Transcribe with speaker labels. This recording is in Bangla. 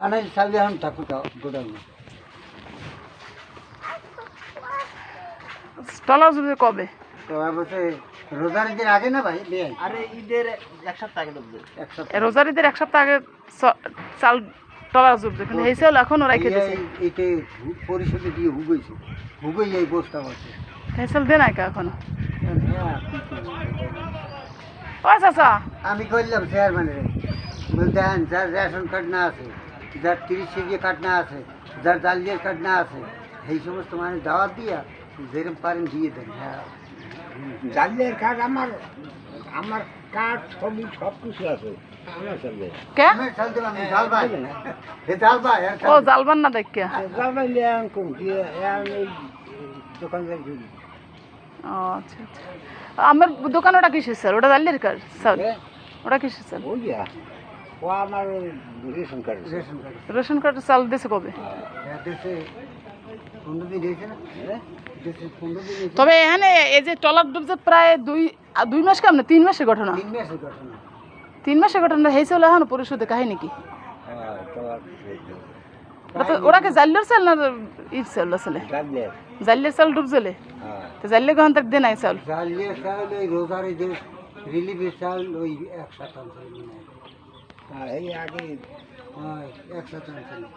Speaker 1: আনাই চাল এখন থাকুক গোডাউনে।
Speaker 2: টলার যদি কবে?
Speaker 1: তো বলছে রোজার ঈদের আগে না ভাই বেআই?
Speaker 3: আরে ঈদের এক সপ্তাহ আগে ঢুকবে।
Speaker 1: এক সপ্তাহ
Speaker 2: রোজার ঈদের এক সপ্তাহ আগে চাল টলার জুটবে, কিন্তু এই চাল এখনও রাখে দিয়েছে।
Speaker 1: এইটা পরিষদে দিয়ে হুগইছে, হুগই এই বস্তা আছে।
Speaker 2: এই চাল দে নাই কা এখনো।
Speaker 1: হ্যাঁ,
Speaker 2: ও চাচা,
Speaker 1: আমি করলাম চেয়ারম্যানের বলতে যার রেশন কার্ড না আছে, যার 30 কেজি কার্ড না আছে, যার জালিয়ার কার্ড না আছে, এই সমস্ত মানুষ দাওয়াত দিয়া যেরকম পারেন দিয়ে দেন। হ্যাঁ,
Speaker 3: জালিয়ার কার্ড আমার কার্ড ছবি সব কিছু আছে। আমার চলবে
Speaker 2: কে?
Speaker 1: আমি চাল দিলাম, জাল ভাই হে জাল ভাই আর
Speaker 2: ও জালবান না দেখিয়া।
Speaker 3: দোকানদার
Speaker 2: ও আচ্ছা আচ্ছা। আমার দোকান ওটা কিসের স্যার? ওটা জালিয়ার কার্ড স্যার? ওটা কিসের স্যার?
Speaker 3: বলিয়া ও আমার ration card.
Speaker 1: Ration card
Speaker 2: ration কার্ডের চাল দিয়েছে কবে?
Speaker 1: দেশে 15 দিন হয়েছে না? দেশে 15 দিন হয়েছে।
Speaker 2: তবে এখানে এই যে টলার ডুবছে প্রায় দুই মাস কেমন 3 মাসের ঘটনা।
Speaker 1: 3 মাসের ঘটনা।
Speaker 2: 3 মাসের ঘটনা হয়েছে হলে এখন পরিশোধে কাহিনী কি? ওরা কি জালিয়ার চাল না ইট চাল আসলে? জালিয়ার চাল ডুবছিলে তো জালিয়া কখন তাক দেয় নাই চাল?
Speaker 1: জালিয়া চাল ওই রোজার ঈদের রিলিফের চাল ওই 1 শতাংশ।
Speaker 3: এই আগে
Speaker 1: 1 শতাংশ।